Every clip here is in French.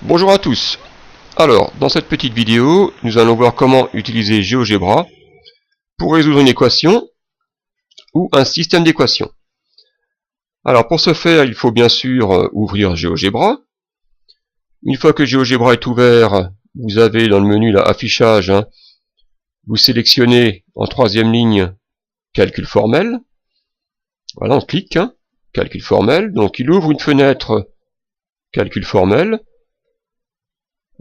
Bonjour à tous. Alors, dans cette petite vidéo, nous allons voir comment utiliser GeoGebra pour résoudre une équation ou un système d'équations. Alors, pour ce faire, il faut bien sûr ouvrir GeoGebra. Une fois que GeoGebra est ouvert, vous avez dans le menu là, affichage, vous sélectionnez en troisième ligne calcul formel. Voilà, on clique, calcul formel. Donc, il ouvre une fenêtre calcul formel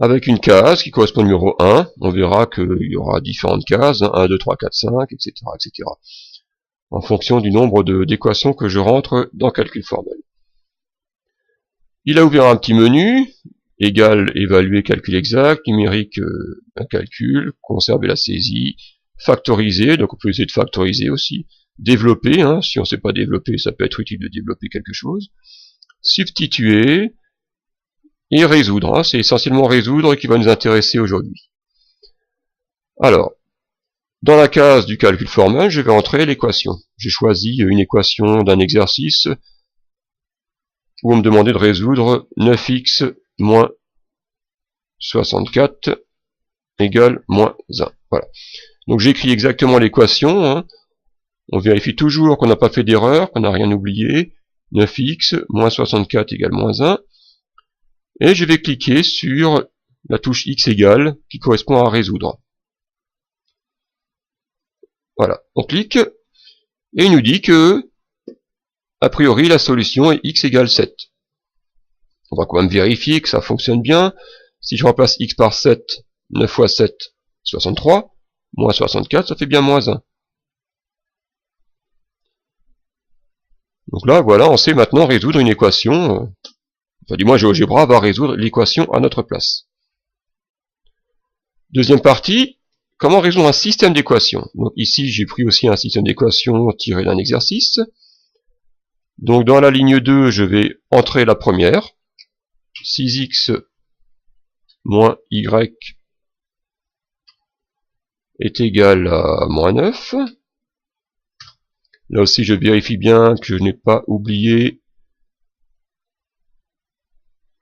avec une case qui correspond au numéro 1, on verra qu'il y aura différentes cases, 1, 2, 3, 4, 5, etc., etc., en fonction du nombre d'équations que je rentre dans calcul formel. Il a ouvert un petit menu, égal, évaluer, calcul exact, numérique, un calcul, conserver la saisie, factoriser, donc on peut essayer de factoriser aussi, développer, si on ne sait pas développer, ça peut être utile de développer quelque chose, substituer, et résoudre, c'est essentiellement résoudre qui va nous intéresser aujourd'hui. Alors, dans la case du calcul formel, je vais entrer l'équation. J'ai choisi une équation d'un exercice où on me demandait de résoudre 9x moins 64 égale moins 1. Voilà. Donc j'écris exactement l'équation. On vérifie toujours qu'on n'a pas fait d'erreur, qu'on n'a rien oublié. 9x moins 64 égale moins 1. Et je vais cliquer sur la touche X égale qui correspond à résoudre. Voilà, on clique et il nous dit que a priori la solution est X égale 7. On va quand même vérifier que ça fonctionne bien. Si je remplace X par 7, 9 fois 7, 63, moins 64, ça fait bien moins 1. Donc là, voilà, on sait maintenant résoudre une équation. Enfin, du moins, GeoGebra va résoudre l'équation à notre place. Deuxième partie, comment résoudre un système d'équations. Donc ici, j'ai pris aussi un système d'équations tiré d'un exercice. Donc dans la ligne 2, je vais entrer la première. 6x moins y est égal à moins 9. Là aussi, je vérifie bien que je n'ai pas oublié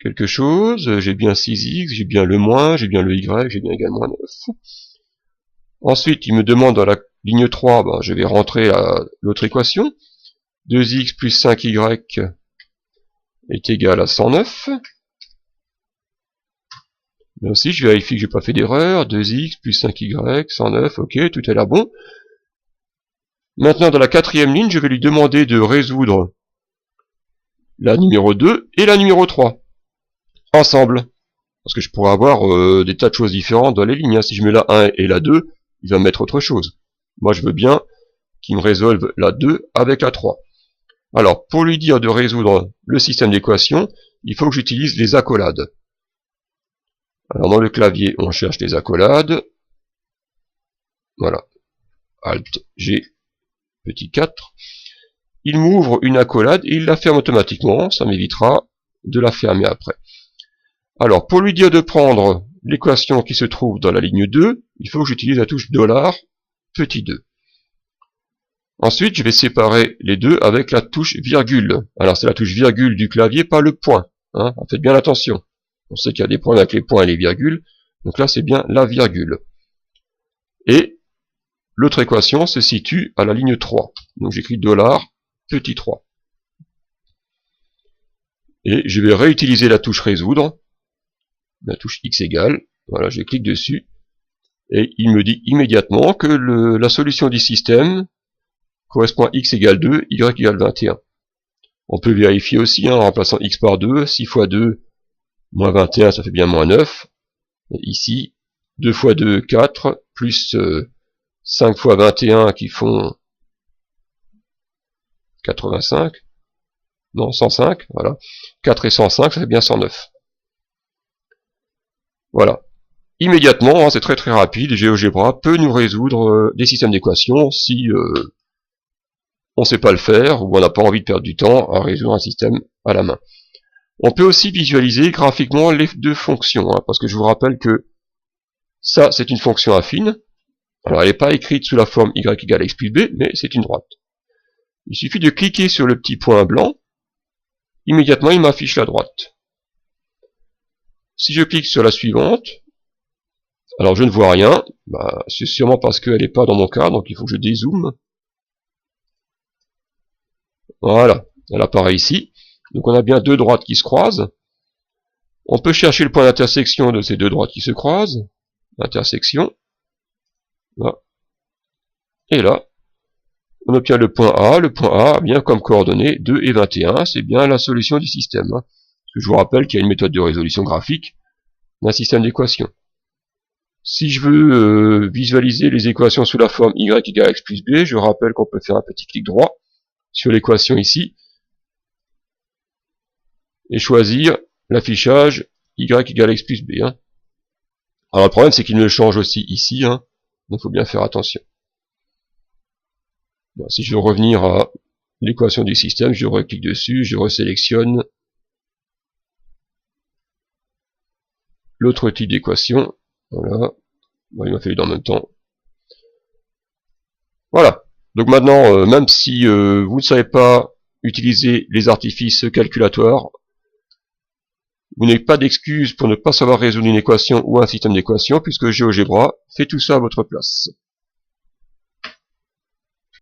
quelque chose. J'ai bien 6x, j'ai bien le moins, j'ai bien le y, j'ai bien égal moins 9. Ensuite, il me demande dans la ligne 3, je vais rentrer l'autre équation. 2x plus 5y est égal à 109. Là aussi, je vérifie que je n'ai pas fait d'erreur. 2x plus 5y, 109, ok, tout a l'air bon. Maintenant, dans la quatrième ligne, je vais lui demander de résoudre la numéro 2 et la numéro 3 ensemble. Parce que je pourrais avoir des tas de choses différentes dans les lignes. Si je mets la 1 et la 2, il va me mettre autre chose. Moi, je veux bien qu'il me résolve la 2 avec la 3. Alors, pour lui dire de résoudre le système d'équations, il faut que j'utilise les accolades. Alors, dans le clavier, on cherche les accolades. Voilà. Alt, G, petit 4. Il m'ouvre une accolade et il la ferme automatiquement. Ça m'évitera de la fermer après. Alors, pour lui dire de prendre l'équation qui se trouve dans la ligne 2, il faut que j'utilise la touche $, petit 2. Ensuite, je vais séparer les deux avec la touche virgule. Alors, c'est la touche virgule du clavier, pas le point. Faites bien attention. On sait qu'il y a des problèmes avec les points et les virgules. Donc là, c'est bien la virgule. Et l'autre équation se situe à la ligne 3. Donc j'écris $, petit 3. Et je vais réutiliser la touche résoudre. La touche X égale. Voilà, je clique dessus. Et il me dit immédiatement que la solution du système correspond à x égale 2, y égale 21. On peut vérifier aussi en remplaçant x par 2, 6 fois 2, moins 21, ça fait bien moins 9. Et ici, 2 fois 2, 4, plus 5 fois 21 qui font 85. Non, 105, voilà. 4 et 105, ça fait bien 109. Voilà. Immédiatement, c'est très très rapide, GeoGebra peut nous résoudre des systèmes d'équations si on ne sait pas le faire, ou on n'a pas envie de perdre du temps à résoudre un système à la main. On peut aussi visualiser graphiquement les deux fonctions, parce que je vous rappelle que ça, c'est une fonction affine. Alors, elle n'est pas écrite sous la forme y égale x plus b, mais c'est une droite. Il suffit de cliquer sur le petit point blanc, immédiatement, il m'affiche la droite. Si je clique sur la suivante, alors je ne vois rien, c'est sûrement parce qu'elle n'est pas dans mon cadre, donc il faut que je dézoome. Voilà, elle apparaît ici. Donc on a bien deux droites qui se croisent. On peut chercher le point d'intersection de ces deux droites qui se croisent. Intersection. Là. Et là, on obtient le point A. Le point A a bien comme coordonnées 2 et 21. C'est bien la solution du système. Je vous rappelle qu'il y a une méthode de résolution graphique d'un système d'équations. Si je veux visualiser les équations sous la forme y égale x plus b, je rappelle qu'on peut faire un petit clic droit sur l'équation ici et choisir l'affichage y égale x plus b. Alors le problème c'est qu'il me le change aussi ici, donc il faut bien faire attention. Si je veux revenir à l'équation du système, je reclique dessus, je resélectionne l'autre type d'équation. Voilà. Il m'a fait les deux en même temps. Voilà. Donc maintenant, même si vous ne savez pas utiliser les artifices calculatoires, vous n'avez pas d'excuse pour ne pas savoir résoudre une équation ou un système d'équations, puisque GeoGebra fait tout ça à votre place.